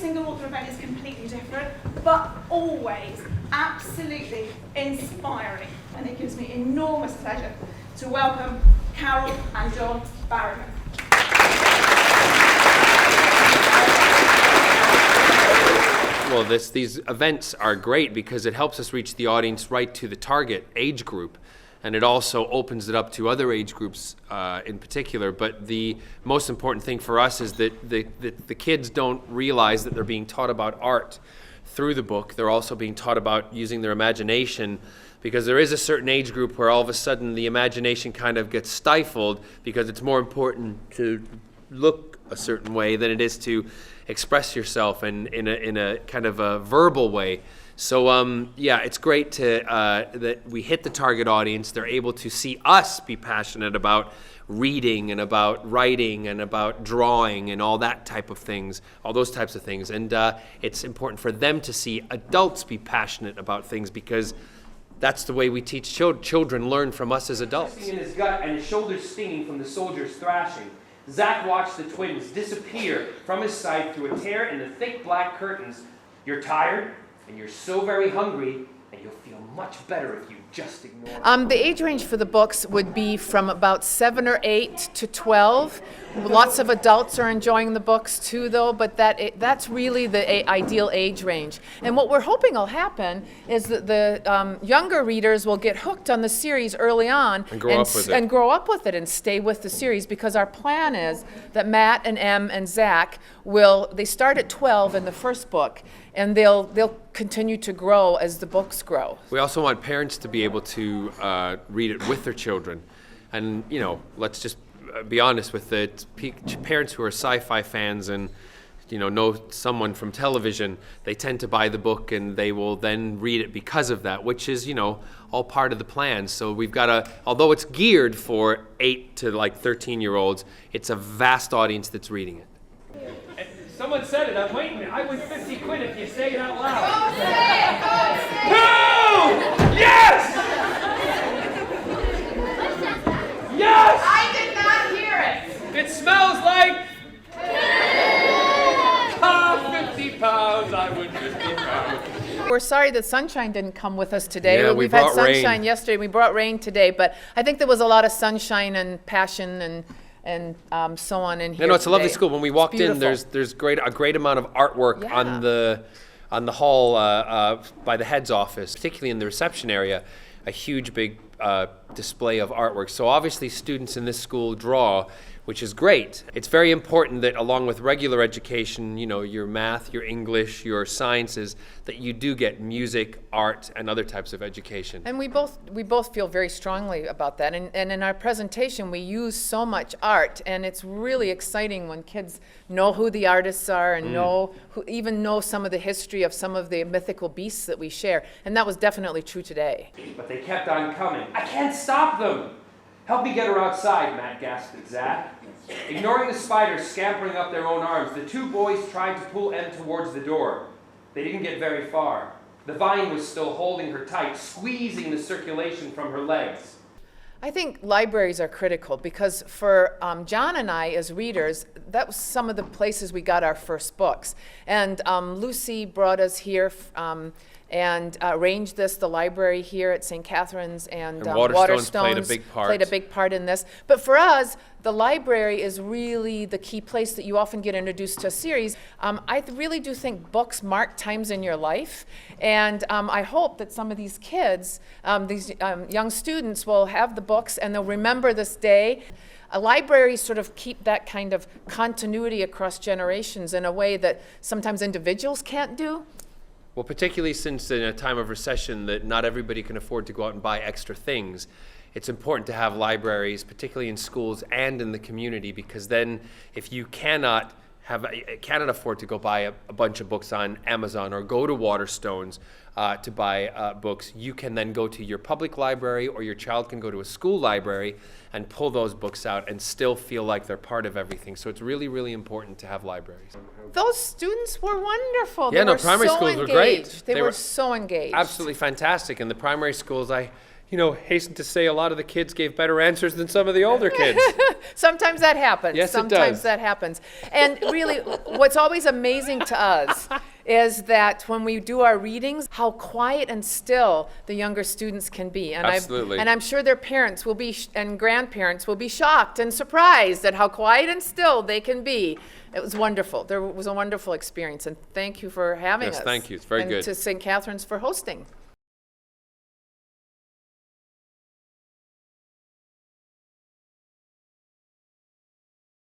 single author event is completely different, but always absolutely inspiring. And it gives me enormous pleasure to welcome Carole and John Barrowman. Well, these events are great because it helps us reach the audience right to the target age group. And it also opens it up to other age groups in particular. But the most important thing for us is that the kids don't realize that they're being taught about art through the book. They're also being taught about using their imagination, because there is a certain age group where all of a sudden the imagination kind of gets stifled because it's more important to look a certain way than it is to express yourself in a kind of a verbal way. So yeah, it's great that we hit the target audience. They're able to see us be passionate about reading and about writing and about drawing and all that type of things, all those types of things. And it's important for them to see adults be passionate about things, because that's the way we teach children learn from us as adults. In his gut and his shoulders stinging from the soldier's thrashing, Zach watched the twins disappear from his sight through a tear in the thick black curtains. You're tired, and you're so very hungry, and you'll feel much better if you just ignore it. The age range for the books would be from about 7 or 8 to 12. Lots of adults are enjoying the books too, though, but that's really the ideal age range. And what we're hoping will happen is that the younger readers will get hooked on the series early on and grow up with it and stay with the series, because our plan is that Matt and Em and Zach they start at 12 in the first book, and they'll continue to grow as the books grow. We also want parents to be able to read it with their children. And, let's just be honest with it. Parents who are sci-fi fans and, know someone from television, they tend to buy the book and they will then read it because of that, which is, all part of the plan. So we've got although it's geared for 8 to 13-year-olds, it's a vast audience that's reading it. Someone said it, I'm waiting. I win 50 quid if you say it out loud. Go say it! Go say it! Two! Yes! Yes! I did not hear it! It smells like... 50 pounds, I win 50 pounds. We're sorry that sunshine didn't come with us today. Yeah, We've had brought sunshine rain. yesterday. We brought rain today, but I think there was a lot of sunshine and passion and so on in here. It's a lovely today. school. When we walked in, beautiful. there's a great amount of artwork Yeah. on the hall by the head's office, particularly in the reception area. A huge big display of artwork. So obviously students in this school draw, which is great. It's very important that along with regular education, your math, your English, your sciences, that you do get music, art, and other types of education. And we both feel very strongly about that. And in our presentation, we use so much art, and it's really exciting when kids know who the artists are and even know some of the history of some of the mythical beasts that we share. And that was definitely true today. But they kept on coming. I can't stop them. Help me get her outside, Matt gasped at Zach. Ignoring the spiders scampering up their own arms, the two boys tried to pull Em towards the door. They didn't get very far. The vine was still holding her tight, squeezing the circulation from her legs. I think libraries are critical because for John and I as readers, that was some of the places we got our first books. And Lucy brought us here and arranged the library here at St Catherine's, and Waterstones played a big part in this. But for us, the library is really the key place that you often get introduced to a series. I really do think books mark times in your life, and I hope that some of these kids, these young students, will have the books and they'll remember this day. Libraries sort of keep that kind of continuity across generations in a way that sometimes individuals can't do. Well, particularly since in a time of recession that not everybody can afford to go out and buy extra things, it's important to have libraries, particularly in schools and in the community, because then if you cannot afford to go buy a bunch of books on Amazon or go to Waterstones to buy books, you can then go to your public library, or your child can go to a school library and pull those books out and still feel like they're part of everything. So it's really, really important to have libraries. Those students were wonderful. Yeah, They were primary so schools engaged. were great. They were so engaged. Absolutely fantastic. And the primary schools, hasten to say a lot of the kids gave better answers than some of the older kids. Sometimes that happens. Yes, it Sometimes does. that happens. And really, what's always amazing to us is that when we do our readings, how quiet and still the younger students can be. And Absolutely. I'm sure their parents will be, and grandparents will be shocked and surprised at how quiet and still they can be. It was wonderful. There was a wonderful experience. And thank you for having us. Yes, thank you. It's very and good. to St. Katharine's for hosting.